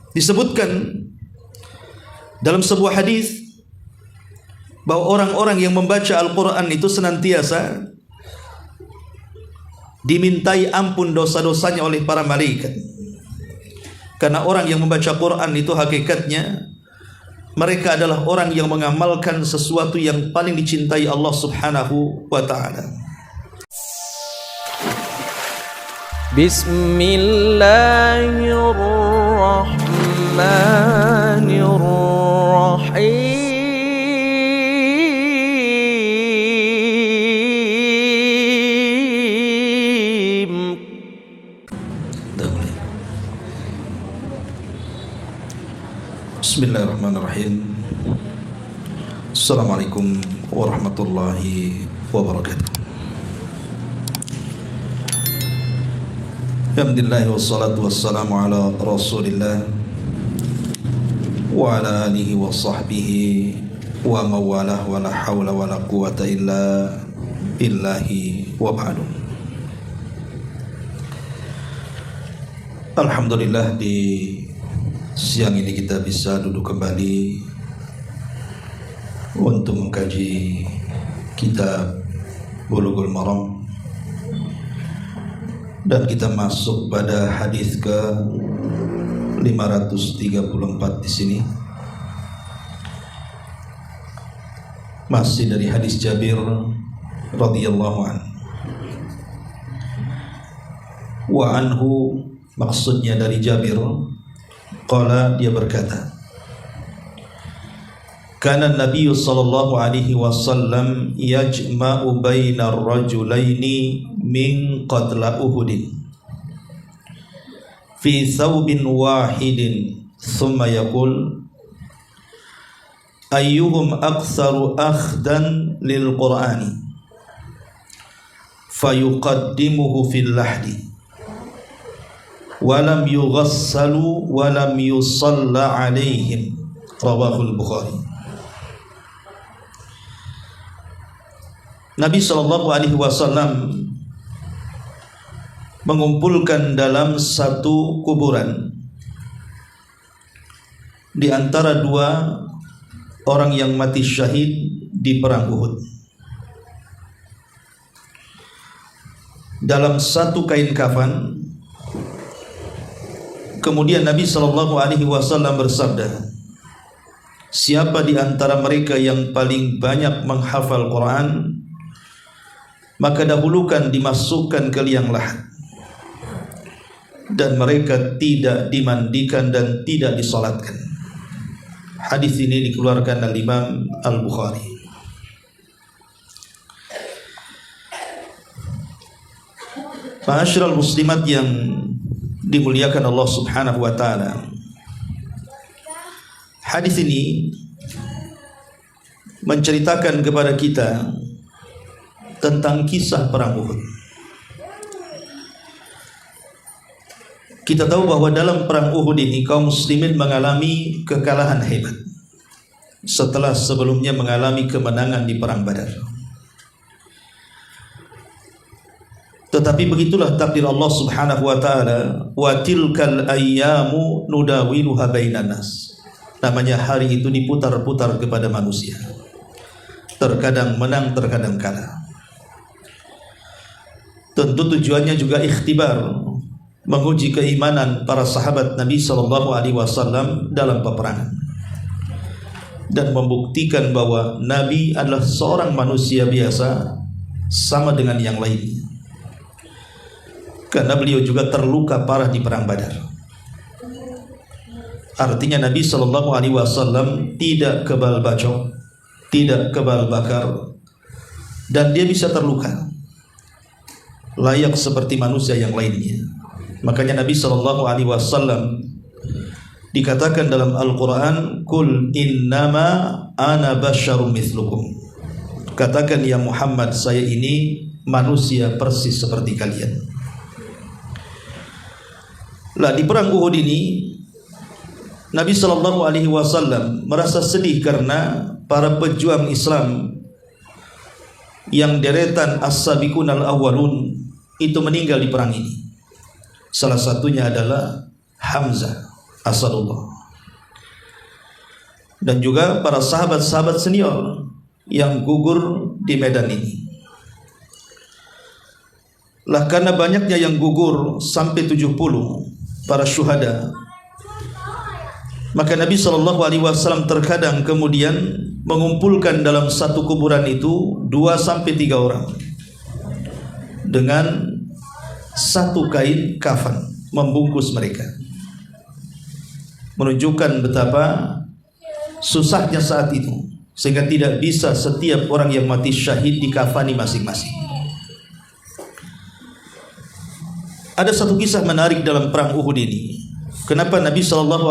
Disebutkan dalam sebuah hadis bahwa orang-orang yang membaca Al-Quran itu senantiasa dimintai ampun dosa-dosanya oleh para malaikat. Karena orang yang membaca Quran itu hakikatnya mereka adalah orang yang mengamalkan sesuatu yang paling dicintai Allah Subhanahu wa ta'ala. Bismillahirrahmanirrahim. Bismillahirrahmanirrahim. Assalamualaikum warahmatullahi wabarakatuh. Alhamdulillah wassalatu wassalamu ala Rasulillah wa ala alihi wa sahbihi wa mawalah wa la hawla wa la quwata illa billahi wa ba'du. Alhamdulillah, di siang ini kita bisa duduk kembali untuk mengkaji kitab Bulughul Maram, dan kita masuk pada hadis ke 534 di sini. Masih dari hadis Jabir radhiyallahu anhu. Wa anhu, maksudnya dari Jabir, qala, dia berkata, kana Nabi sallallahu alaihi wasallam yajma'u bainar rajulaini min qatla Uhudin fi thawbin wahidin thumma yaqul ayyuhum aktsaru akhdan lil Qur'ani fayuqaddimuhu fil lahdi walam yughassalu walam yusalla alaihim, rawahul Bukhari. Nabi SAW mengumpulkan dalam satu kuburan di antara dua orang yang mati syahid di perang Uhud. Dalam satu kain kafan. Kemudian Nabi SAW bersabda, siapa di antara mereka yang paling banyak menghafal Quran, maka dahulukan dimasukkan ke liang lahat, dan mereka tidak dimandikan dan tidak disolatkan. Hadis ini dikeluarkan oleh Imam Al-Bukhari. Ma'asyiral muslimat yang dimuliakan Allah Subhanahu wa ta'ala, hadis ini menceritakan kepada kita tentang kisah perang Uhud. Kita tahu bahwa dalam perang Uhud ini kaum muslimin mengalami kekalahan hebat setelah sebelumnya mengalami kemenangan di perang Badar. Tetapi begitulah takdir Allah Subhanahu wa ta'ala, wa tilkal ayyamu nudawiluha bainan nas. Namanya hari itu diputar-putar kepada manusia. Terkadang menang, terkadang kalah. Tentu tujuannya juga ikhtibar, menguji keimanan para sahabat Nabi SAW dalam peperangan, dan membuktikan bahwa Nabi adalah seorang manusia biasa sama dengan yang lainnya. Karena beliau juga terluka parah di perang Badar. Artinya Nabi SAW tidak kebal bacok, tidak kebal bakar, dan dia bisa terluka layak seperti manusia yang lainnya. Makanya Nabi SAW dikatakan dalam Al-Quran, Kul innama ana basyarum mithlukum. Katakan ya Muhammad, saya ini manusia persis seperti kalian. Lah di perang Uhud ini Nabi SAW merasa sedih karena para pejuang Islam yang deretan as-sabiqun al-awwalun itu meninggal di perang ini. Salah satunya adalah Hamzah Asadullah. Dan juga para sahabat-sahabat senior yang gugur di medan ini. Lah karena banyaknya yang gugur sampai 70 para syuhada, maka Nabi SAW terkadang kemudian mengumpulkan dalam satu kuburan itu 2-3 orang dengan satu kain kafan membungkus mereka, menunjukkan betapa susahnya saat itu, sehingga tidak bisa setiap orang yang mati syahid dikafani masing-masing. Ada satu kisah menarik dalam perang Uhud ini. Kenapa Nabi SAW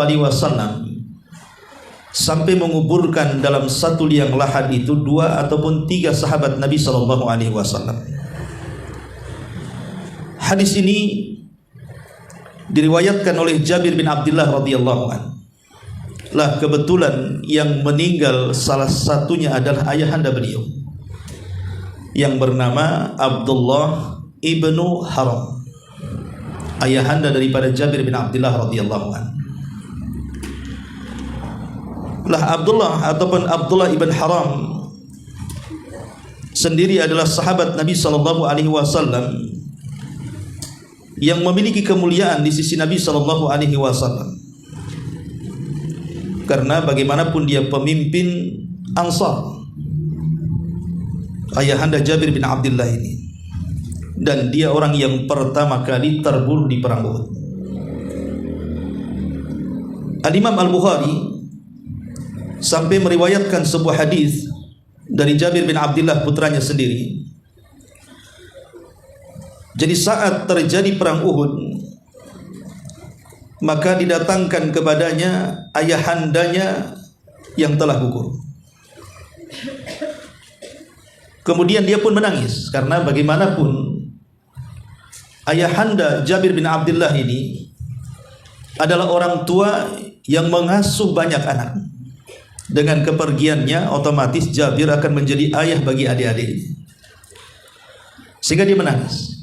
sampai menguburkan dalam satu liang lahat itu 2 ataupun 3 sahabat Nabi SAW? Hadis ini diriwayatkan oleh Jabir bin Abdullah radhiyallahu anhu. Lah kebetulan yang meninggal salah satunya adalah ayahanda beliau yang bernama Abdullah ibnu Haram, ayahanda daripada Jabir bin Abdullah radhiyallahu anhu. Lah Abdullah ataupun Abdullah ibn Haram sendiri adalah sahabat Nabi SAW yang memiliki kemuliaan di sisi Nabi SAW. Karena bagaimanapun dia pemimpin Ansar, ayahanda Jabir bin Abdullah ini, dan dia orang yang pertama kali terbunuh di perang Uhud. Al-Imam Al-Bukhari sampai meriwayatkan sebuah hadis dari Jabir bin Abdullah putranya sendiri. Jadi saat terjadi perang Uhud, maka didatangkan kepadanya ayahandanya yang telah gugur. Kemudian dia pun menangis, karena bagaimanapun ayahanda Jabir bin Abdullah ini adalah orang tua yang mengasuh banyak anak. Dengan kepergiannya, otomatis Jabir akan menjadi ayah bagi adik-adik, sehingga dia menangis.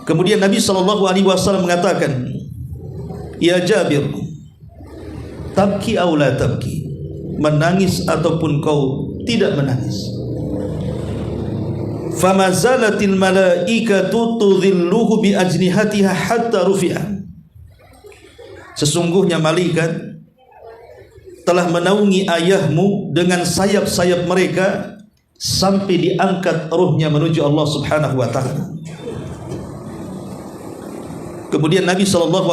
Kemudian Nabi SAW mengatakan, "Ya Jabir, tabki aw la tabki?" Menangis ataupun kau tidak menangis. Fama zalatil malaikatu tudhilluhu bi ajnihatiha hatta rufi'a. Sesungguhnya malaikat telah menaungi ayahmu dengan sayap-sayap mereka sampai diangkat ruhnya menuju Allah Subhanahu wa taala. Kemudian Nabi SAW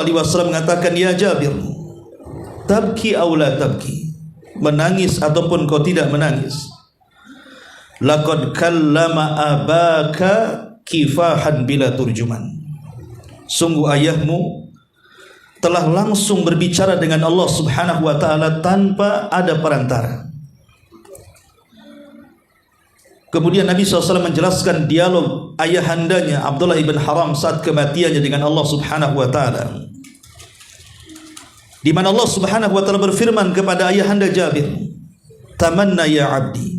mengatakan, "Ya Jabir, tabki aw la tabki?" Menangis ataupun kau tidak menangis. Laqad kallama abaka kifahan bila turjuman. Sungguh ayahmu telah langsung berbicara dengan Allah Subhanahu wa taala tanpa ada perantara. Kemudian Nabi SAW menjelaskan dialog ayahandanya Abdullah ibn Haram saat kematiannya dengan Allah Subhanahu wa taala, di mana Allah Subhanahu wa taala berfirman kepada ayahanda Jabir, "Tamanna ya abdi,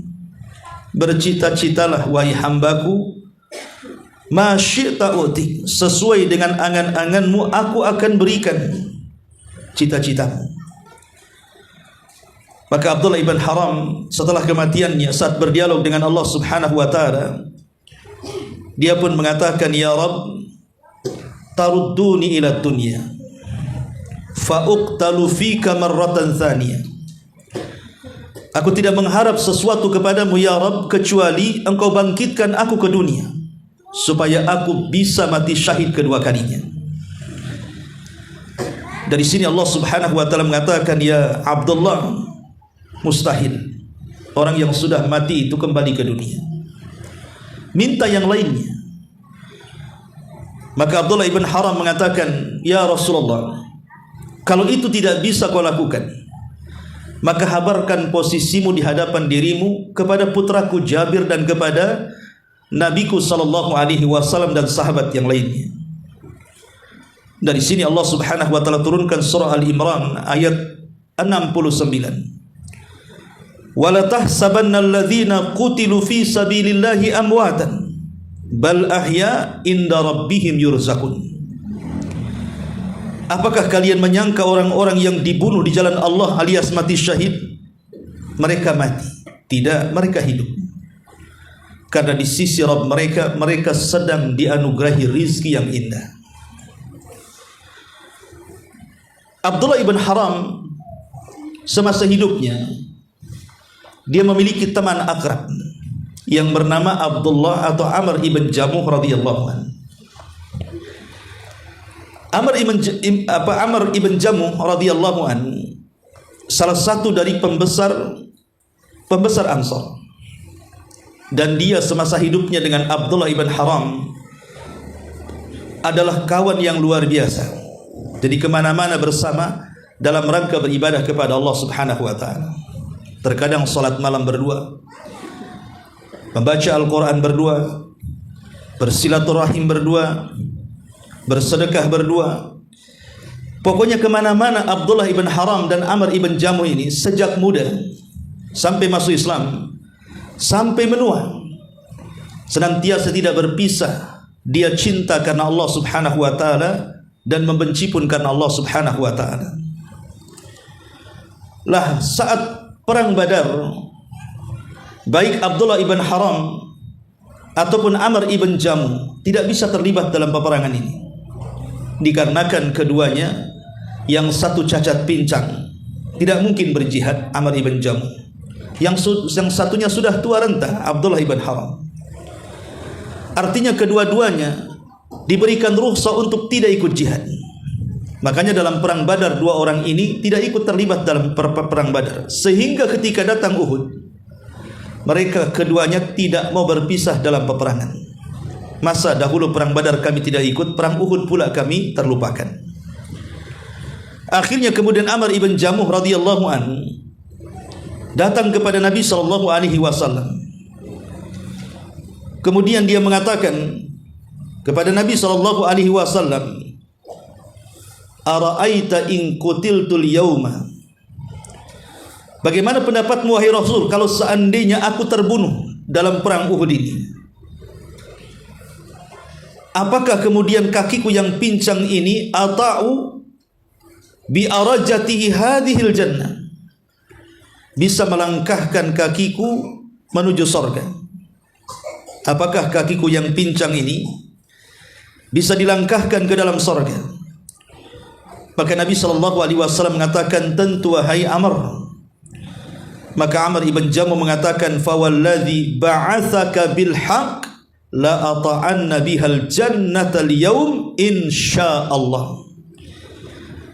bercita-citalah wahai hambaku, ma syi'ta utik, sesuai dengan angan-anganmu aku akan berikan cita-citamu." Maka Abdullah ibn Haram setelah kematiannya saat berdialog dengan Allah Subhanahu wa taala, dia pun mengatakan, "Ya Rabb, tarudduni ila dunya fa uqtalu fika marratan thaniyah." Aku tidak mengharap sesuatu kepadamu ya Rabb, kecuali engkau bangkitkan aku ke dunia supaya aku bisa mati syahid kedua kalinya. Dari sini Allah Subhanahu wa taala mengatakan, "Ya Abdullah, mustahil orang yang sudah mati itu kembali ke dunia. Minta yang lainnya." Maka Abdullah ibn Haram mengatakan, "Ya Rasulullah, kalau itu tidak bisa kau lakukan, maka habarkan posisimu di hadapan dirimu kepada putraku Jabir dan kepada Nabiku sallallahu alaihi wasallam dan sahabat yang lainnya." Dari sini Allah Subhanahu wa taala turunkan surah Al-Imran ayat 69. "Wala tahsabanna alladhina qutilu fi sabilillahi amwatan bal ahya inda rabbihim yurzaqun." Apakah kalian menyangka orang-orang yang dibunuh di jalan Allah alias mati syahid, mereka mati? Tidak, mereka hidup. Karena di sisi Rabb mereka, mereka sedang dianugerahi rizki yang indah. Abdullah ibn Haram semasa hidupnya, dia memiliki teman akrab yang bernama Abdullah atau Amr ibn Jamuh radhiyallahu anhu. Amr ibn Jamuh radhiyallahu anhu salah satu dari pembesar Ansar, dan dia semasa hidupnya dengan Abdullah ibn Haram adalah kawan yang luar biasa. Jadi kemana-mana bersama dalam rangka beribadah kepada Allah subhanahu wa ta'ala. Terkadang salat malam berdua, membaca Al-Quran berdua, bersilaturahim berdua, bersedekah berdua. Pokoknya kemana-mana Abdullah ibn Haram dan Amr ibn Jamuh ini sejak muda sampai masuk Islam, sampai menua, senantiasa tidak berpisah. Dia cinta karena Allah subhanahu wa ta'ala dan membenci pun karena Allah subhanahu wa ta'ala. Lah saat perang Badar, baik Abdullah ibn Haram ataupun Amr ibn Jamuh tidak bisa terlibat dalam peperangan ini, dikarenakan keduanya, yang satu cacat pincang, tidak mungkin berjihad, Amr ibn Jamuh. Yang satunya sudah tua renta, Abdullah ibn Haram. Artinya kedua-duanya diberikan rukhsah untuk tidak ikut jihad. Makanya dalam perang Badar dua orang ini tidak ikut terlibat dalam perang Badar, sehingga ketika datang Uhud, mereka keduanya tidak mau berpisah dalam peperangan. Masa dahulu perang Badar kami tidak ikut, perang Uhud pula kami terlupakan. Akhirnya kemudian Amr ibn Jamuh radhiyallahu anhu datang kepada Nabi sallallahu alaihi wasallam. Kemudian dia mengatakan kepada Nabi sallallahu alaihi wasallam, "Ara'aita in qutiltul yauma?" Bagaimana pendapatmu wahai Rasul kalau seandainya aku terbunuh dalam perang Uhud ini? Apakah kemudian kakiku yang pincang ini ata'u bi arajatihi hadhil jannah, bisa melangkahkan kakiku menuju surga? Apakah kakiku yang pincang ini bisa dilangkahkan ke dalam surga? Maka Nabi sallallahu alaihi wasallam mengatakan, tentu wahai Amr. Maka Amr ibn Jamuh mengatakan, fa walladzi ba'atsaka bil haqq la ata'anna bihal jannata al-yawm insyaallah.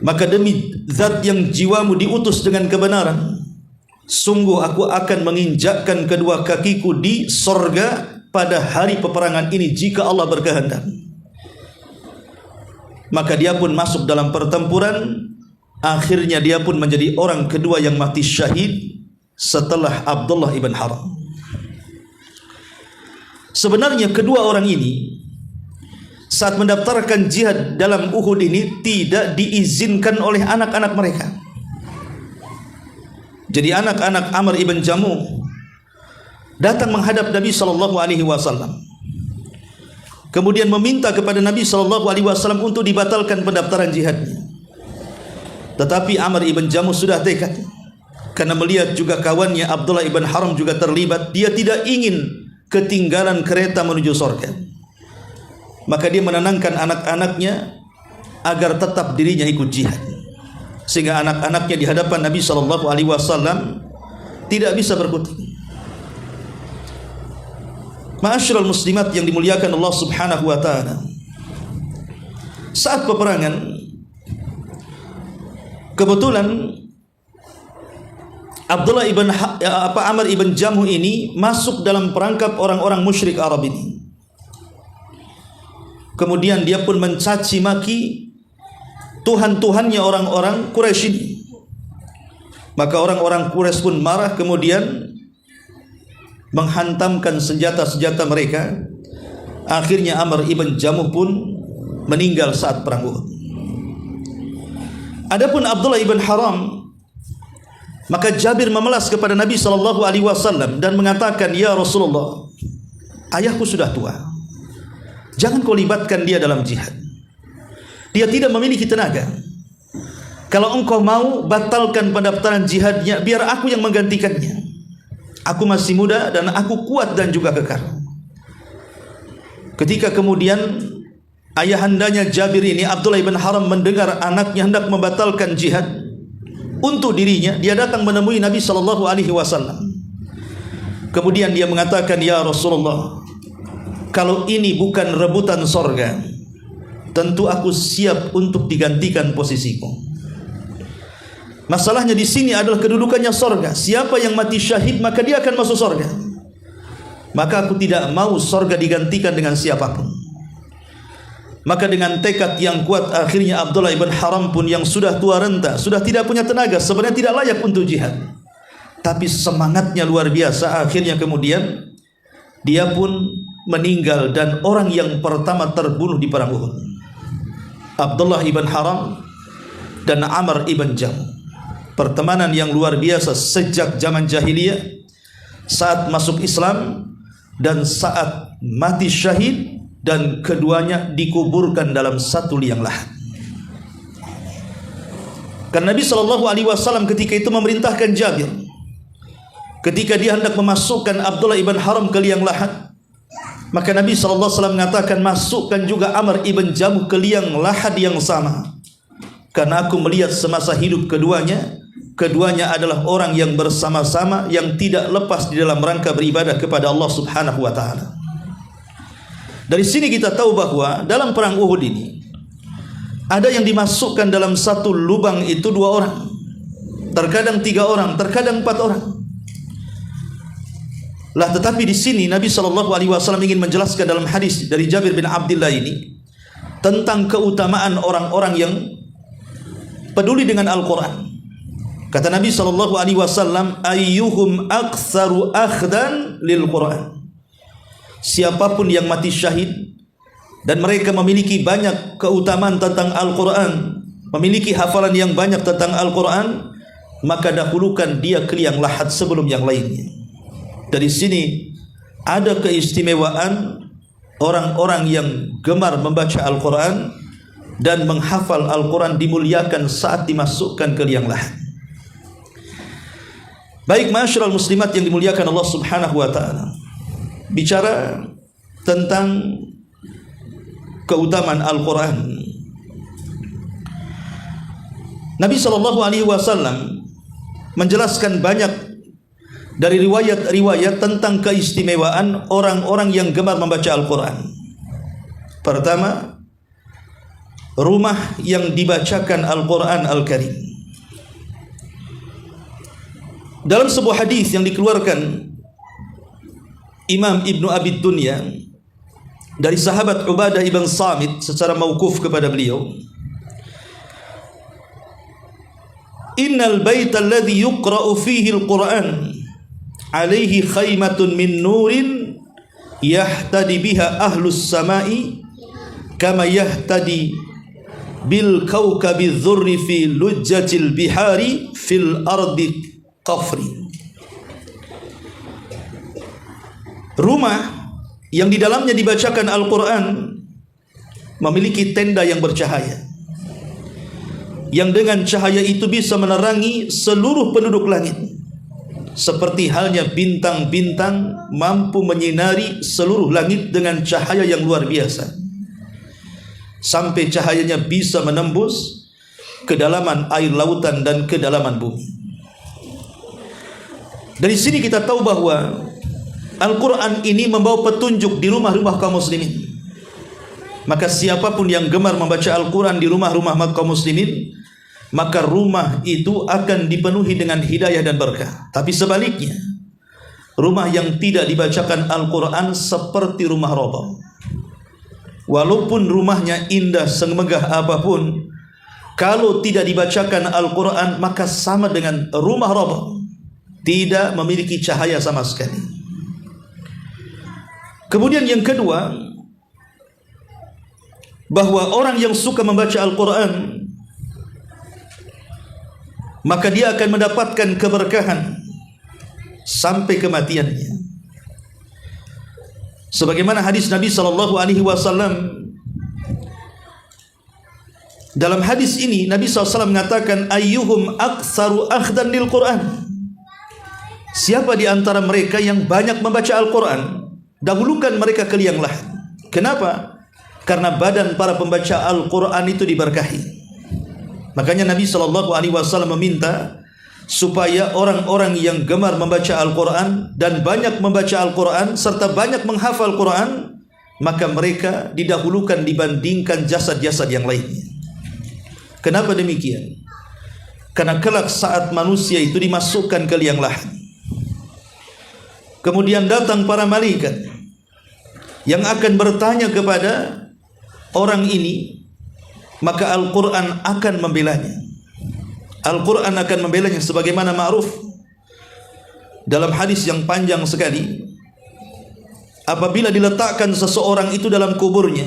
Maka demi zat yang jiwamu diutus dengan kebenaran, sungguh aku akan menginjakkan kedua kakiku di sorga pada hari peperangan ini jika Allah berkehendak. Maka dia pun masuk dalam pertempuran. Akhirnya dia pun menjadi orang kedua yang mati syahid setelah Abdullah ibn Haram. Sebenarnya kedua orang ini saat mendaftarkan jihad dalam Uhud ini tidak diizinkan oleh anak-anak mereka. Jadi anak-anak Amr ibn Jamuh datang menghadap Nabi sallallahu alaihi wasallam, kemudian meminta kepada Nabi sallallahu alaihi wasallam untuk dibatalkan pendaftaran jihadnya. Tetapi Amr ibn Jamuh sudah tekad, karena melihat juga kawannya Abdullah ibn Haram juga terlibat, dia tidak ingin ketinggalan kereta menuju surga. Maka dia menenangkan anak-anaknya agar tetap dirinya ikut jihad, sehingga anak-anaknya di hadapan Nabi sallallahu alaihi wasallam tidak bisa berkutik. Ma'asyiral muslimat yang dimuliakan Allah subhanahu wa ta'ala, saat peperangan kebetulan Abdullah ibn Amr ibn Jamuh ini masuk dalam perangkap orang-orang musyrik Arab ini. Kemudian dia pun mencaci maki Tuhan-Tuhannya orang-orang Quraisy ini. Maka orang-orang Quraisy pun marah, kemudian menghantamkan senjata-senjata mereka. Akhirnya Amr ibn Jamuh pun meninggal saat perang Uhud. Adapun Abdullah ibn Haram, maka Jabir memelas kepada Nabi sallallahu alaihi wasallam dan mengatakan, "Ya Rasulullah, ayahku sudah tua. Jangan kau libatkan dia dalam jihad. Dia tidak memiliki tenaga. kalau engkau mau batalkan pendaftaran jihadnya, biar aku yang menggantikannya. Aku masih muda dan aku kuat dan juga kekar. Ketika kemudian ayahandanya Jabir ini, Abdullah bin Haram, mendengar anaknya hendak membatalkan jihad untuk dirinya, dia datang menemui Nabi SAW. Kemudian dia mengatakan, ya Rasulullah, kalau ini bukan rebutan sorga, tentu aku siap untuk digantikan posisiku. Masalahnya di sini adalah kedudukannya sorga. Siapa yang mati syahid maka dia akan masuk sorga. Maka aku tidak mau sorga digantikan dengan siapapun. Maka dengan tekad yang kuat, akhirnya Abdullah ibn Haram pun yang sudah tua renta, sudah tidak punya tenaga, sebenarnya tidak layak untuk jihad, tapi semangatnya luar biasa. Akhirnya kemudian dia pun meninggal, dan orang yang pertama terbunuh di perang Uhud, Abdullah ibn Haram dan Amr ibn Jam. Pertemanan yang luar biasa sejak zaman jahiliyah, saat masuk Islam dan saat mati syahid, dan keduanya dikuburkan dalam satu liang lahat. Karena Nabi SAW ketika itu memerintahkan Jabir, ketika dia hendak memasukkan Abdullah ibn Haram ke liang lahat, maka Nabi SAW mengatakan, masukkan juga Amr ibn Jamuh ke liang lahat yang sama. Karena aku melihat semasa hidup keduanya adalah orang yang bersama-sama, yang tidak lepas di dalam rangka beribadah kepada Allah Subhanahu wa ta'ala. Dari sini kita tahu bahwa dalam perang Uhud ini ada yang dimasukkan dalam satu lubang itu 2 orang, terkadang 3 orang, terkadang 4 orang. Lah, tetapi di sini Nabi SAW ingin menjelaskan dalam hadis dari Jabir bin Abdullah ini tentang keutamaan orang-orang yang peduli dengan Al-Quran. Kata Nabi SAW, ayyuhum aktsaru akhdan lil Quran. Siapapun yang mati syahid dan mereka memiliki banyak keutamaan tentang Al-Quran, memiliki hafalan yang banyak tentang Al-Quran, maka dahulukan dia ke liang lahat sebelum yang lainnya. Dari sini ada keistimewaan orang-orang yang gemar membaca Al-Quran dan menghafal Al-Quran, dimuliakan saat dimasukkan ke liang lahat. Baik, ma'asyiral muslimat yang dimuliakan Allah Subhanahu wa ta'ala, bicara tentang keutamaan Al-Quran, Nabi SAW menjelaskan banyak dari riwayat-riwayat tentang keistimewaan orang-orang yang gemar membaca Al-Quran. Pertama, rumah yang dibacakan Al-Quran Al-Karim. Dalam sebuah hadis yang dikeluarkan Imam Ibnu Abi Dunya dari sahabat Ubadah ibn Samit secara mauquf kepada beliau, innal baita alladhi yuqra'u fihi al-Qur'an alaihi khaymatun min nurin yahtadi biha ahlus samai kama yahtadi bil kawkabi dhurri fi lujjatil bihari fil ardi qafri. Rumah yang di dalamnya dibacakan Al-Quran memiliki tenda yang bercahaya, yang dengan cahaya itu bisa menerangi seluruh penduduk langit, seperti halnya bintang-bintang mampu menyinari seluruh langit dengan cahaya yang luar biasa, sampai cahayanya bisa menembus kedalaman air lautan dan kedalaman bumi. Dari sini kita tahu bahwa Al-Quran ini membawa petunjuk di rumah-rumah kaum muslimin. Maka siapapun yang gemar membaca Al-Quran di rumah-rumah kaum muslimin, maka rumah itu akan dipenuhi dengan hidayah dan berkah. Tapi sebaliknya, rumah yang tidak dibacakan Al-Quran seperti rumah roboh. Walaupun rumahnya indah semegah apapun, kalau tidak dibacakan Al-Quran maka sama dengan rumah roboh, tidak memiliki cahaya sama sekali. Kemudian yang kedua, bahwa orang yang suka membaca Al-Quran, maka dia akan mendapatkan keberkahan sampai kematiannya. Sebagaimana hadis Nabi SAW Dalam hadis ini Nabi SAW mengatakan ayyuhum aktsaru akhdan lil Quran. Siapa di antara mereka yang banyak membaca Al-Quran, dahulukan mereka ke liang lahat. Kenapa? Karena badan para pembaca Al-Quran itu diberkahi. Makanya Nabi SAW meminta supaya orang-orang yang gemar membaca Al-Quran dan banyak membaca Al-Quran serta banyak menghafal Quran, maka mereka didahulukan dibandingkan jasad-jasad yang lainnya. Kenapa demikian? Karena kelak saat manusia itu dimasukkan ke liang lahat, kemudian datang para malaikat yang akan bertanya kepada orang ini, maka Al-Quran akan membelanya. Al-Quran akan membelanya sebagaimana ma'ruf dalam hadis yang panjang sekali. Apabila diletakkan seseorang itu dalam kuburnya,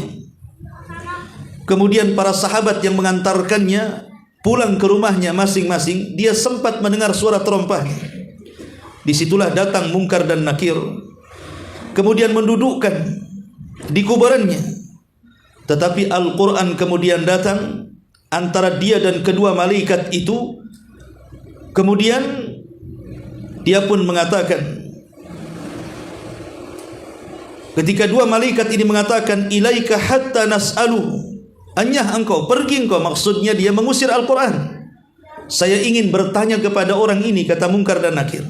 kemudian para sahabat yang mengantarkannya pulang ke rumahnya masing-masing, dia sempat mendengar suara terompahnya. Disitulah datang Munkar dan Nakir, kemudian mendudukkan di kuburannya. Tetapi Al-Quran kemudian datang antara dia dan kedua malaikat itu. Kemudian dia pun mengatakan, ketika dua malaikat ini mengatakan ilaika hatta nas'aluhu, anyah engkau, pergi engkau, maksudnya dia mengusir Al-Quran. Saya ingin bertanya kepada orang ini, kata Munkar dan Nakir.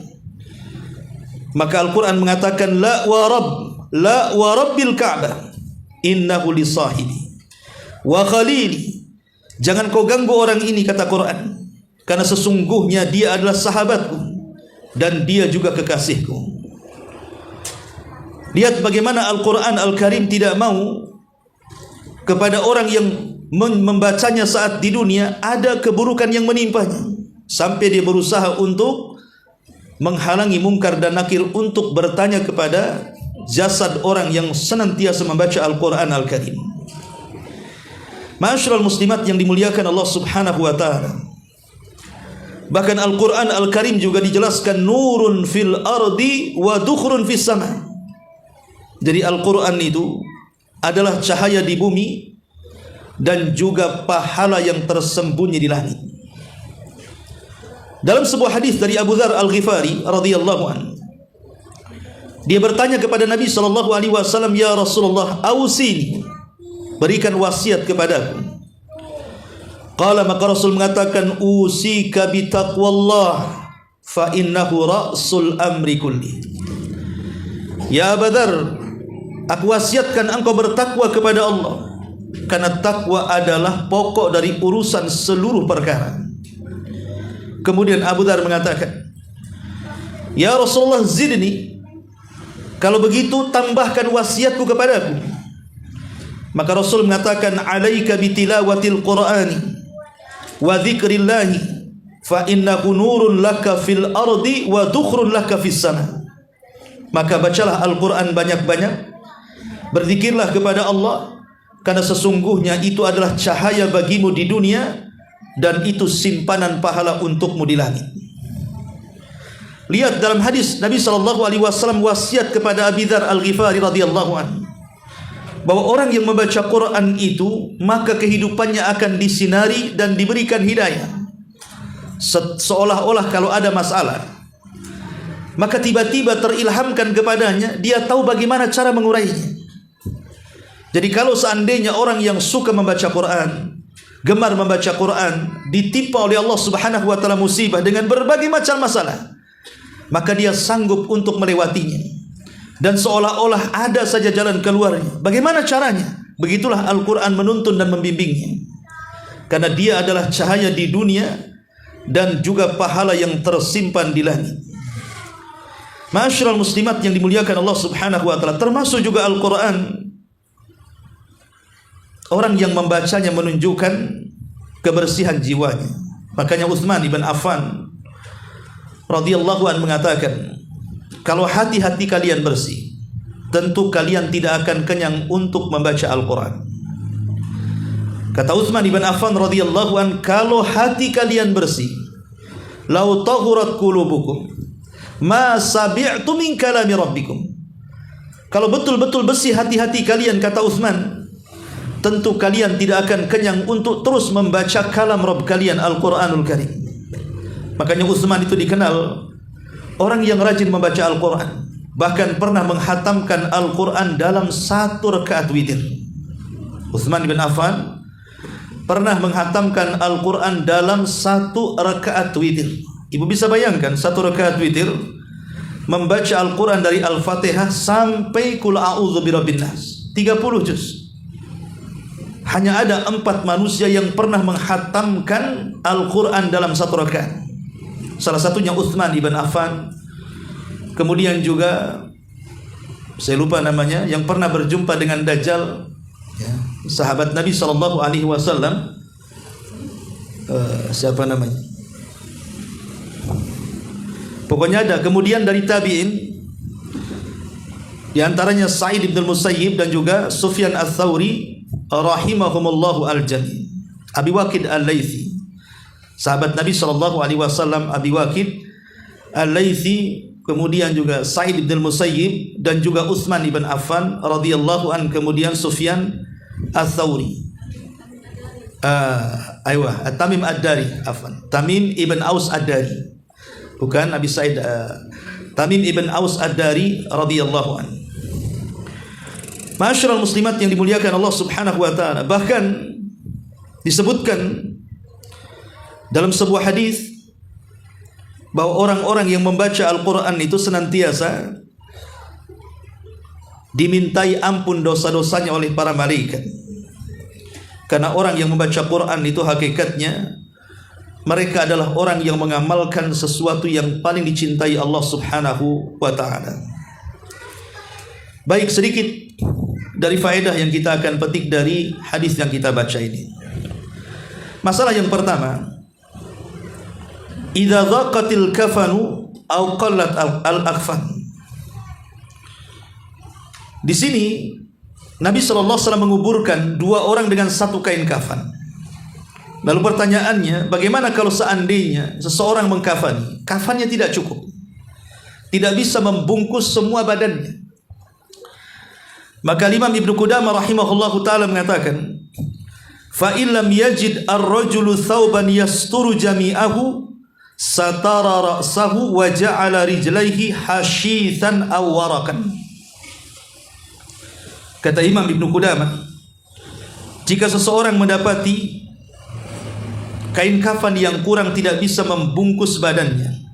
Maka Al-Quran mengatakan la wa rabbil Ka'bah innahu li sahibi wa khalili. Jangan kau ganggu orang ini, kata Quran, karena sesungguhnya dia adalah sahabatku dan dia juga kekasihku. Lihat bagaimana Al-Quran Al-Karim tidak mau kepada orang yang membacanya saat di dunia ada keburukan yang menimpanya, sampai dia berusaha untuk menghalangi Munkar dan Nakir untuk bertanya kepada jasad orang yang senantiasa membaca Al-Quran Al-Karim. Ma'asyiral muslimat yang dimuliakan Allah Subhanahu wa ta'ala, bahkan Al-Quran Al-Karim juga dijelaskan nurun fil ardi wa dukhrun fis sama. Jadi Al-Quran itu adalah cahaya di bumi dan juga pahala yang tersembunyi di langit. Dalam sebuah hadis dari Abu Dzar Al-Ghifari radhiyallahu anhu, dia bertanya kepada Nabi SAW, ya Rasulullah, ausini, berikan wasiat kepadaku. Qala, maka Rasul mengatakan, usika bi taqwallah fa innahu ra'sul amri kulli. Ya Abu Dzar, aku wasiatkan engkau bertakwa kepada Allah, karena takwa adalah pokok dari urusan seluruh perkara. Kemudian Abu Dzar mengatakan, ya Rasulullah zidni, kalau begitu tambahkan wasiatku kepadaku. Maka Rasul mengatakan, alaika bitilawatil Qur'ani wa dzikrillahi fa innahu nurun laka fil ardi wa dukhrun laka fis sama. Maka bacalah Al-Quran banyak-banyak, berzikirlah kepada Allah, karena sesungguhnya itu adalah cahaya bagimu di dunia dan itu simpanan pahala untukmu di langit. Lihat dalam hadis Nabi SAW wasiat kepada Abi Dzar Al-Ghifari radhiyallahu anhu, bahwa orang yang membaca Quran itu maka kehidupannya akan disinari dan diberikan hidayah. Seolah-olah kalau ada masalah, maka tiba-tiba terilhamkan kepadanya, dia tahu bagaimana cara mengurainya. Jadi kalau seandainya orang yang suka membaca Quran, gemar membaca Quran, ditimpa oleh Allah Subhanahu wa ta'ala musibah dengan berbagai macam masalah, maka dia sanggup untuk melewatinya, dan seolah-olah ada saja jalan keluarnya. Bagaimana caranya? Begitulah Al-Quran menuntun dan membimbingnya, karena dia adalah cahaya di dunia dan juga pahala yang tersimpan di langit. Ma'asyiral muslimat yang dimuliakan Allah Subhanahu wa ta'ala, termasuk juga Al-Quran, orang yang membacanya menunjukkan kebersihan jiwanya. Makanya Utsman ibn Affan radhiyallahu anhu mengatakan, kalau hati-hati kalian bersih, tentu kalian tidak akan kenyang untuk membaca Al-Quran. Kata Utsman ibn Affan radhiyallahu anhu, kalau hati kalian bersih, lau tahurat qulubukum ma sabi'tu min kalami rabbikum. Kalau betul-betul bersih hati-hati kalian, kata Utsman, tentu kalian tidak akan kenyang untuk terus membaca kalam Rabb kalian Al-Quranul Karim. Makanya Utsman itu dikenal orang yang rajin membaca Al-Quran, bahkan pernah menghatamkan Al-Quran dalam 1 rakaat witir. Utsman bin Affan pernah menghatamkan Al-Quran dalam 1 rakaat witir. Ibu bisa bayangkan 1 rakaat witir membaca Al-Quran dari Al-Fatihah sampai Qul a'udzu birabbin nas, 30 juz. Hanya ada 4 manusia yang pernah menghatamkan Al-Quran dalam 1 rakaat. Salah satunya Utsman ibn Affan. Kemudian juga saya lupa namanya, yang pernah berjumpa dengan Dajjal, ya, sahabat Nabi SAW. Siapa namanya? Pokoknya ada. Kemudian dari tabi'in, di antaranya Sa'id bin Musayyib dan juga Sufyan Ats-Tsauri rahimahumullahu al-jami'. Abi Waqid al-Laitsi, sahabat Nabi SAW, Abi Waqid al-Laitsi, kemudian juga Sa'id bin Musayyib dan juga Utsman ibn Affan radhiyallahu an, kemudian Sufyan Ats-Tsauri. Tamim Ad-Dari, Tamim ibn Aus Ad-Dari, bukan Abi Sa'id, Tamim ibn Aus Ad-Dari radhiyallahu an. Ma'asyiral muslimat yang dimuliakan Allah Subhanahu wa taala, bahkan disebutkan dalam sebuah hadis bahwa orang-orang yang membaca Al-Quran itu senantiasa dimintai ampun dosa-dosanya oleh para malaikat. Karena orang yang membaca Quran itu hakikatnya mereka adalah orang yang mengamalkan sesuatu yang paling dicintai Allah Subhanahu wa ta'ala. Baik, sedikit dari faedah yang kita akan petik dari hadis yang kita baca ini. Masalah yang pertama, idza dhaqatil kafanu aw qallat al-akfan. Di sini Nabi SAW menguburkan 2 orang dengan 1 kain kafan. Lalu pertanyaannya, bagaimana kalau seandainya seseorang mengkafani, kafannya tidak cukup, tidak bisa membungkus semua badannya? Maka Imam Ibnu Qudamah rahimahullahu taala mengatakan, fa illam yajid ar-rajulu thawban yasturu jami'ahu satara ra'sahu wa ja'ala rijlaihi hashithan aw warakan. Kata Imam Ibnu Qudamah, jika seseorang mendapati kain kafan yang kurang tidak bisa membungkus badannya,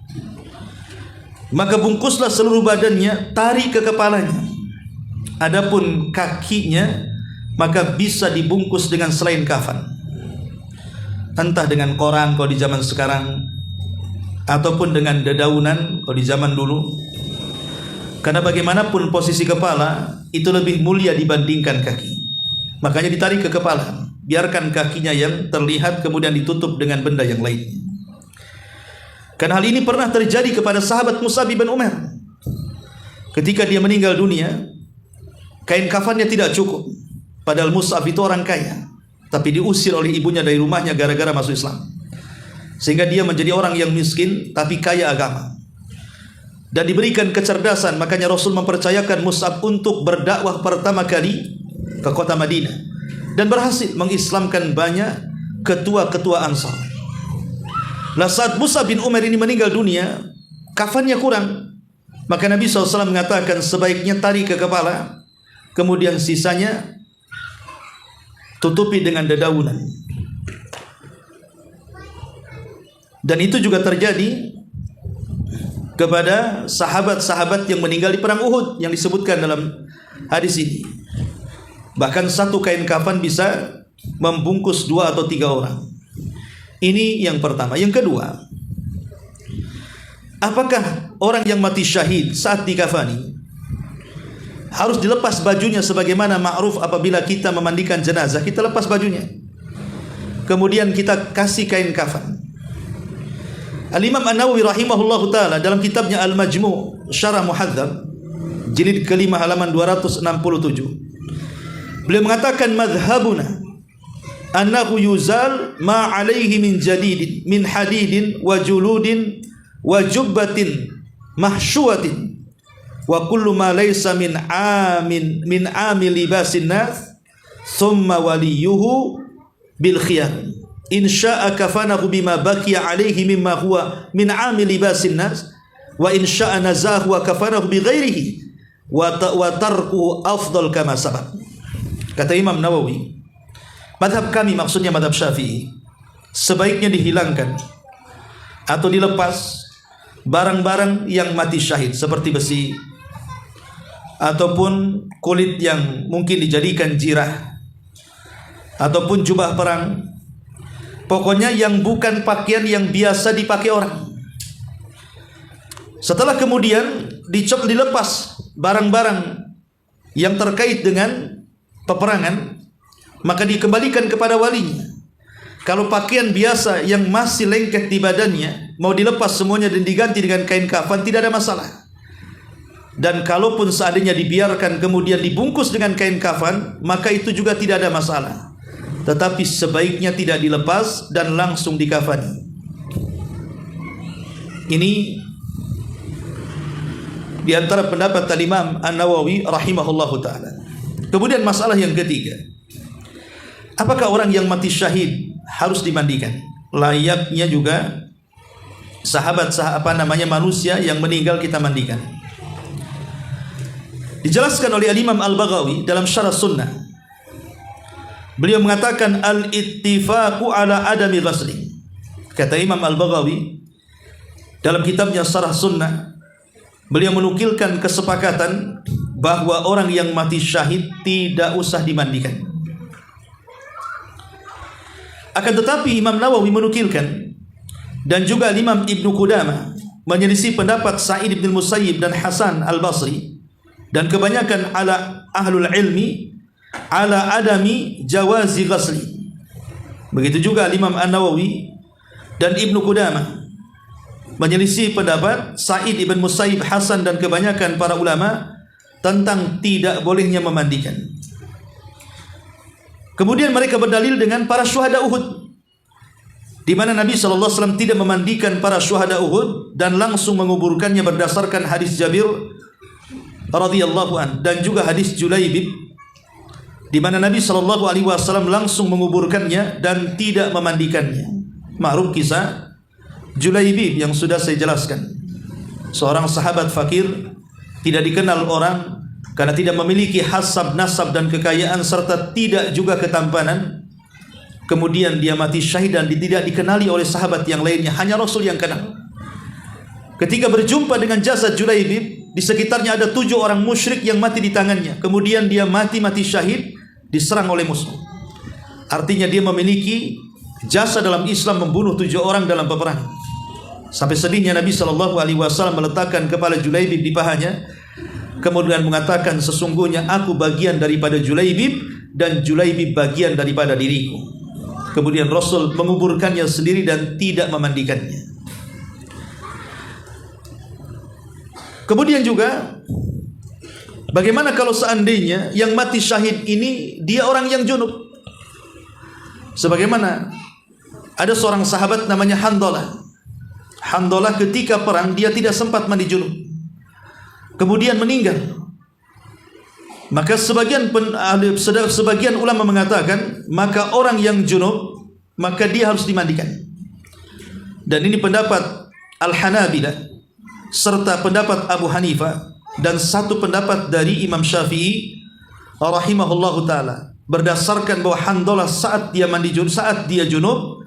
maka bungkuslah seluruh badannya, tarik ke kepalanya. Adapun kakinya maka bisa dibungkus dengan selain kafan, entah dengan koran kalau di zaman sekarang, ataupun dengan dedaunan kalau di zaman dulu. Karena bagaimanapun posisi kepala itu lebih mulia dibandingkan kaki, makanya ditarik ke kepala, biarkan kakinya yang terlihat kemudian ditutup dengan benda yang lain. Karena hal ini pernah terjadi kepada sahabat Mus'ab bin Umair. Ketika dia meninggal dunia, kain kafannya tidak cukup. Padahal Mus'ab itu orang kaya, tapi diusir oleh ibunya dari rumahnya gara-gara masuk Islam, sehingga dia menjadi orang yang miskin tapi kaya agama dan diberikan kecerdasan. Makanya Rasul mempercayakan Mus'ab untuk berdakwah pertama kali ke kota Madinah dan berhasil mengislamkan banyak ketua-ketua Ansar. Lah saat Mus'ab bin Umair ini meninggal dunia, kafannya kurang, maka Nabi SAW mengatakan sebaiknya tarik ke kepala, kemudian sisanya tutupi dengan dedaunan. Dan itu juga terjadi kepada sahabat-sahabat yang meninggal di perang Uhud yang disebutkan dalam hadis ini. Bahkan 1 kain kafan bisa membungkus 2 atau 3 orang. Ini yang pertama. Yang kedua, apakah orang yang mati syahid saat dikafani harus dilepas bajunya sebagaimana ma'ruf apabila kita memandikan jenazah, kita lepas bajunya, kemudian kita kasih kain kafan? Al-Imam An-Nawawi rahimahullahu taala dalam kitabnya Al-Majmu' Syarah Muhadzab jilid ke-5 halaman 267, beliau mengatakan madhhabuna annahu yuzal ma alaihi min jadidin min hadidin wa juludin wa jubbatin mahsyuatin wa kullu ma laysa min amil libasin nas thumma waliyuhu bil khiyar. In sya'a kafanahu bima baqiya alaihi mimma huwa min 'amil libasin nas wa in sya'a nazahu wa kafanahu bi ghairihi wa tarku afdal kama sabaq. Kata Imam Nawawi, madhab kami, maksudnya madhab Syafi'i, sebaiknya dihilangkan atau dilepas barang-barang yang mati syahid seperti besi ataupun kulit yang mungkin dijadikan jirah ataupun jubah perang. Pokoknya yang bukan pakaian yang biasa dipakai orang. Setelah kemudian dilepas barang-barang yang terkait dengan peperangan, maka dikembalikan kepada walinya. Kalau pakaian biasa yang masih lengket di badannya mau dilepas semuanya dan diganti dengan kain kafan, tidak ada masalah. Dan kalaupun seandainya dibiarkan kemudian dibungkus dengan kain kafan, maka itu juga tidak ada masalah. Tetapi sebaiknya tidak dilepas dan langsung dikafani. Ini di antara pendapat Imam An-Nawawi rahimahullahu taala. Kemudian masalah yang ketiga, apakah orang yang mati syahid harus dimandikan? Layaknya juga manusia yang meninggal kita mandikan. Dijelaskan oleh Imam Al-Baghawi dalam Syarah Sunnah. Beliau mengatakan al-ittifaqu ala adami ghasli. Kata Imam Al-Baghawi dalam kitabnya Syarah Sunnah, beliau menukilkan kesepakatan bahwa orang yang mati syahid tidak usah dimandikan. Akan tetapi Imam Nawawi menukilkan, dan juga Imam Ibnu Qudamah menyelisih pendapat Sa'id bin Musayyib dan Hasan Al-Basri, dan kebanyakan ala ahlul ilmi ala adami jawazi ghasli. Begitu juga Imam An-Nawawi dan Ibnu Qudamah menyelisih pendapat Sa'id bin Musayyib, Hasan dan kebanyakan para ulama tentang tidak bolehnya memandikan. Kemudian mereka berdalil dengan para syuhada Uhud, di mana Nabi SAW tidak memandikan para syuhada Uhud dan langsung menguburkannya berdasarkan hadis Jabir radhiyallahu an dan juga hadis Julaibib, di mana Nabi SAW langsung menguburkannya dan tidak memandikannya. Ma'ruf kisah Julaibib yang sudah saya jelaskan. Seorang sahabat fakir, tidak dikenal orang karena tidak memiliki hasab, nasab dan kekayaan serta tidak juga ketampanan. Kemudian dia mati syahid dan tidak dikenali oleh sahabat yang lainnya, hanya Rasul yang kenal. Ketika berjumpa dengan jasad Julaibib, di sekitarnya ada 7 orang musyrik yang mati di tangannya. Kemudian dia mati syahid, diserang oleh musuh. Artinya dia memiliki jasa dalam Islam, membunuh 7 orang dalam peperangan. Sampai sedihnya Nabi SAW meletakkan kepala Julaibib di pahanya, kemudian mengatakan, sesungguhnya aku bagian daripada Julaibib dan Julaibib bagian daripada diriku. Kemudian Rasul menguburkannya sendiri dan tidak memandikannya. Kemudian juga, bagaimana kalau seandainya yang mati syahid ini dia orang yang junub? Sebagaimana ada seorang sahabat namanya Handalah. Handalah ketika perang dia tidak sempat mandi junub, kemudian meninggal. Maka sebagian ulama mengatakan, maka orang yang junub maka dia harus dimandikan. Dan ini pendapat Al-Hanabilah serta pendapat Abu Hanifah dan satu pendapat dari Imam Syafi'i rahimahullahu taala, berdasarkan bahwa Handalah saat dia junub,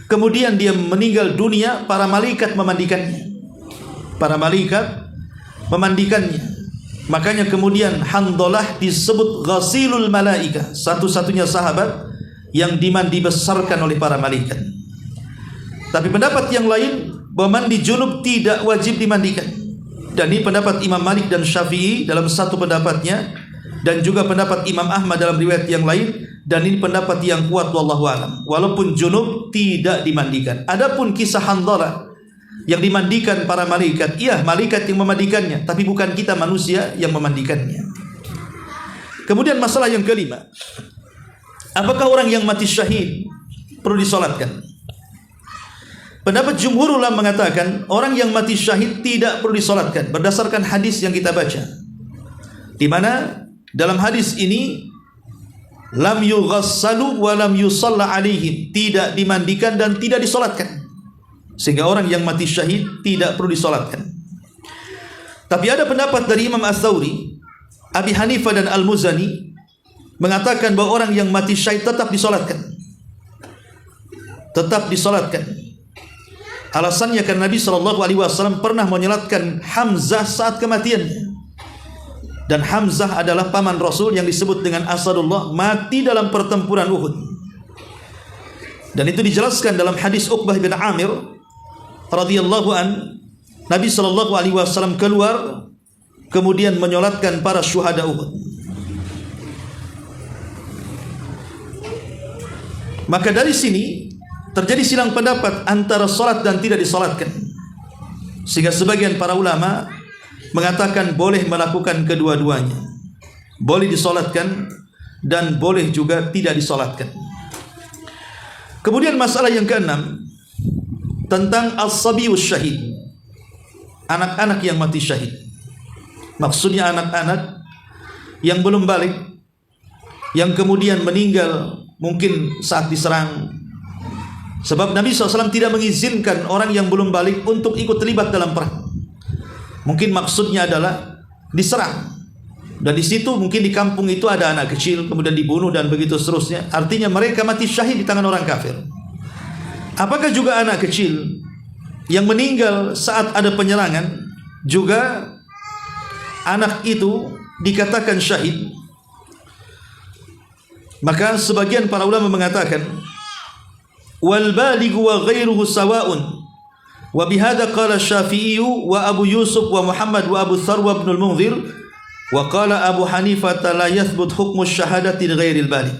kemudian dia meninggal dunia, para malaikat memandikannya. Makanya kemudian Handalah disebut ghasilul malaika, satu-satunya sahabat yang dibesarkan oleh para malaikat. Tapi pendapat yang lain bahwa mandi junub tidak wajib dimandikan. Dan ini pendapat Imam Malik dan Syafi'i dalam satu pendapatnya, dan juga pendapat Imam Ahmad dalam riwayat yang lain, dan ini pendapat yang kuat wallahu alam. Walaupun junub tidak dimandikan. Adapun kisah Handalah yang dimandikan para malaikat, iya malaikat yang memandikannya, tapi bukan kita manusia yang memandikannya. Kemudian masalah yang kelima, apakah orang yang mati syahid perlu disolatkan? Pendapat jumhur ulama mengatakan orang yang mati syahid tidak perlu disolatkan berdasarkan hadis yang kita baca, di mana dalam hadis ini lam yughassalu wa lam yusalla alaihim, tidak dimandikan dan tidak disolatkan. Sehingga orang yang mati syahid tidak perlu disolatkan. Tapi ada pendapat dari Imam Ats-Tsauri, Abi Hanifah dan Al-Muzani mengatakan bahwa orang yang mati syahid tetap disolatkan. Tetap disolatkan. Alasannya karena Nabi SAW pernah menyolatkan Hamzah saat kematiannya. Dan Hamzah adalah paman Rasul yang disebut dengan Asadullah, mati dalam pertempuran Uhud. Dan itu dijelaskan dalam hadis Uqbah bin Amir radhiyallahu an, Nabi SAW keluar kemudian menyolatkan para syuhada Uhud. Maka dari sini terjadi silang pendapat antara salat dan tidak disalatkan. Sehingga sebagian para ulama mengatakan boleh melakukan kedua-duanya. Boleh disalatkan dan boleh juga tidak disalatkan. Kemudian masalah yang keenam tentang as-sabiyus syahid, anak-anak yang mati syahid. Maksudnya anak-anak yang belum balik, yang kemudian meninggal mungkin saat diserang. Sebab Nabi SAW tidak mengizinkan orang yang belum balik untuk ikut terlibat dalam perang. Mungkin maksudnya adalah diserang. Dan di situ mungkin di kampung itu ada anak kecil kemudian dibunuh dan begitu seterusnya. Artinya mereka mati syahid di tangan orang kafir. Apakah juga anak kecil yang meninggal saat ada penyerangan juga anak itu dikatakan syahid? Maka sebagian para ulama mengatakan wal balighu wa ghairuhu sawa'un. Wa bihadza qala Syafi'i wa Abu Yusuf wa Muhammad wa Abu Tsar wa Ibnu al-Munzir wa qala Abu Hanifah la yathbut hukmu syahadati li ghairil baligh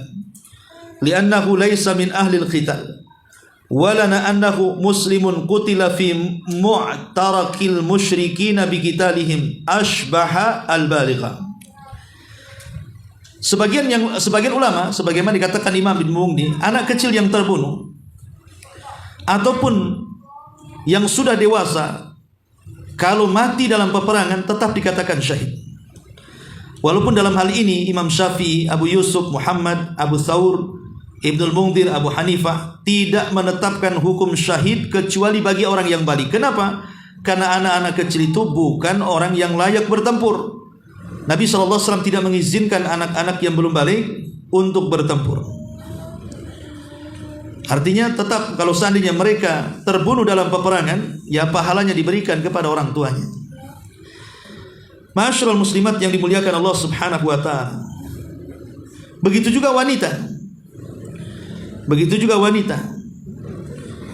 li'annahu laysa min ahli al-qital wa lana annahu muslimun qutila fi mu'tarakil musyrikin bi qitalihim ashbaha al-baligha. Sebagian ulama sebagaimana dikatakan Imam bin Mughni, anak kecil yang terbunuh ataupun yang sudah dewasa kalau mati dalam peperangan tetap dikatakan syahid. Walaupun dalam hal ini Imam Syafi'i, Abu Yusuf, Muhammad, Abu Thawr, Ibnu al-Munzir, Abu Hanifah tidak menetapkan hukum syahid kecuali bagi orang yang balik. Kenapa? Karena anak-anak kecil itu bukan orang yang layak bertempur. Nabi SAW tidak mengizinkan anak-anak yang belum balik untuk bertempur. Artinya tetap kalau seandainya mereka terbunuh dalam peperangan, ya pahalanya diberikan kepada orang tuanya. Ma'asyiral muslimat yang dimuliakan Allah Subhanahu wa taala. Begitu juga wanita. Begitu juga wanita.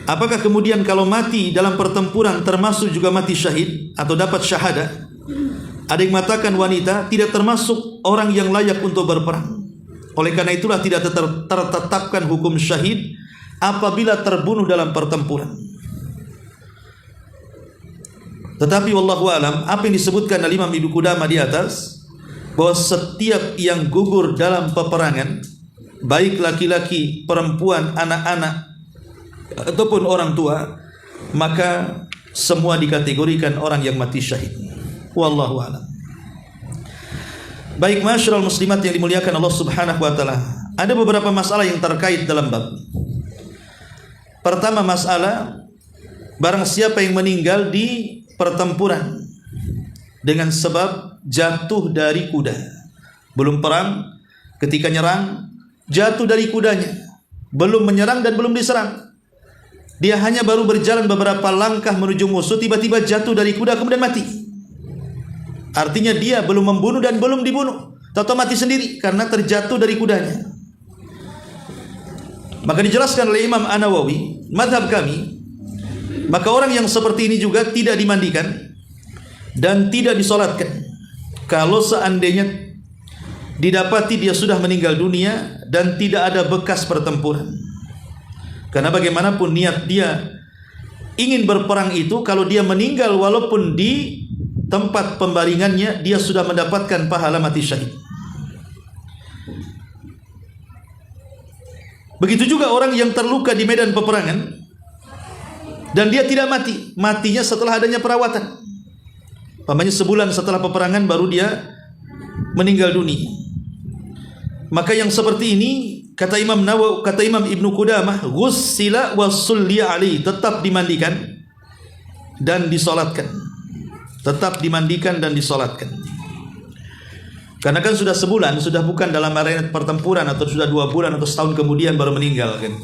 Apakah kemudian kalau mati dalam pertempuran termasuk juga mati syahid atau dapat syahadah? Ada yang mengatakan wanita tidak termasuk orang yang layak untuk berperang. Oleh karena itulah tidak tertetapkan hukum syahid apabila terbunuh dalam pertempuran. Tetapi wallahu alam, apa yang disebutkan oleh Imam Ibnu Qudamah di atas, bahwa setiap yang gugur dalam peperangan, baik laki-laki, perempuan, anak-anak ataupun orang tua, maka semua dikategorikan orang yang mati syahid. Wallahu alam. Baik, masyarul muslimat yang dimuliakan Allah Subhanahu wa taala, ada beberapa masalah yang terkait dalam bab. Pertama masalah, barang siapa yang meninggal di pertempuran dengan sebab jatuh dari kuda, belum perang, ketika nyerang jatuh dari kudanya, belum menyerang dan belum diserang, dia hanya baru berjalan beberapa langkah menuju musuh, tiba-tiba jatuh dari kuda kemudian mati. Artinya dia belum membunuh dan belum dibunuh, atau mati sendiri karena terjatuh dari kudanya. Maka dijelaskan oleh Imam An-Nawawi, mazhab kami, maka orang yang seperti ini juga tidak dimandikan dan tidak disolatkan kalau seandainya didapati dia sudah meninggal dunia dan tidak ada bekas pertempuran. Karena bagaimanapun niat dia ingin berperang itu, kalau dia meninggal walaupun di tempat pembaringannya, dia sudah mendapatkan pahala mati syahid. Begitu juga orang yang terluka di medan peperangan dan dia tidak mati, matinya setelah adanya perawatan. Pamannya sebulan setelah peperangan baru dia meninggal dunia. Maka yang seperti ini kata Imam Nawawi, kata Imam Ibnu Qudamah, ghussila wa sulliya alaihi, tetap dimandikan dan disolatkan. Tetap dimandikan dan disolatkan. Karena kan sudah sebulan, sudah bukan dalam arena pertempuran, atau sudah 2 bulan atau setahun kemudian baru meninggal kan.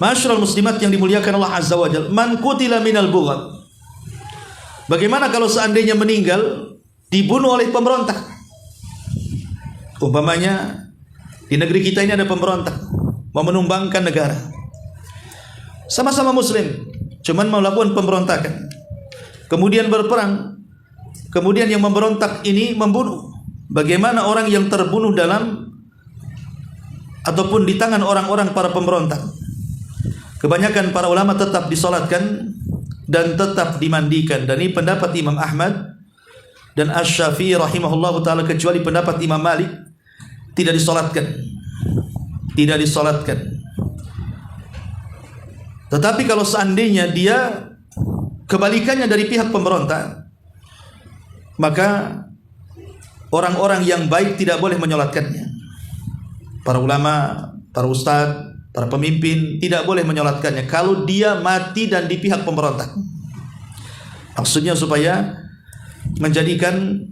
Ma'asyiral muslimat yang dimuliakan Allah Azza wa Jalla, man qutila minal bughat. Bagaimana kalau seandainya meninggal dibunuh oleh pemberontak? Umpamanya di negeri kita ini ada pemberontak mau menumbangkan negara. Sama-sama muslim, cuman melakukan pemberontakan. Kemudian berperang. Kemudian yang memberontak ini membunuh. Bagaimana orang yang terbunuh dalam ataupun di tangan orang-orang para pemberontak? Kebanyakan para ulama tetap disolatkan dan tetap dimandikan. Dan ini pendapat Imam Ahmad dan Asy-Syafi'i rahimahullahu ta'ala, kecuali pendapat Imam Malik, tidak disolatkan. Tidak disolatkan. Tetapi kalau seandainya dia kebalikannya dari pihak pemberontak, maka orang-orang yang baik tidak boleh menyolatkannya. Para ulama, para ustadz, para pemimpin tidak boleh menyolatkannya kalau dia mati dan di pihak pemberontak. Maksudnya supaya menjadikan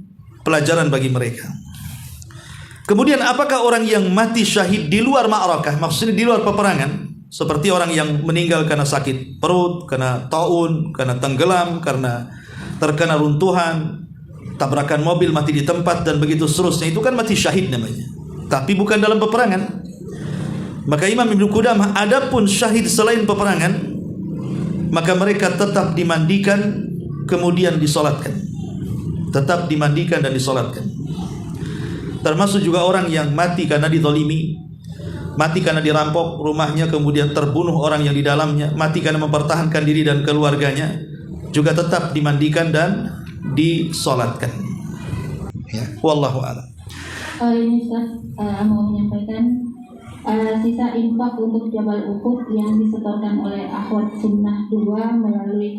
pelajaran bagi mereka. Kemudian apakah orang yang mati syahid di luar ma'rakah, maksudnya di luar peperangan, seperti orang yang meninggal karena sakit perut, karena taun, karena tenggelam, karena terkena runtuhan, tabrakan mobil, mati di tempat dan begitu seterusnya, itu kan mati syahid namanya. Tapi bukan dalam peperangan. Maka Imam Ibnu Qudamah, adapun syahid selain peperangan, maka mereka tetap dimandikan kemudian disolatkan. Tetap dimandikan dan disolatkan. Termasuk juga orang yang mati karena dizalimi, mati karena dirampok rumahnya, kemudian terbunuh orang yang di dalamnya, mati karena mempertahankan diri dan keluarganya, juga tetap dimandikan dan disolatkan. Ya, wallahu a'lam. Ini Ustaz mau menyampaikan sisa infak untuk Jabal Uhud yang disetorkan oleh Akhwat Sunnah 2 melalui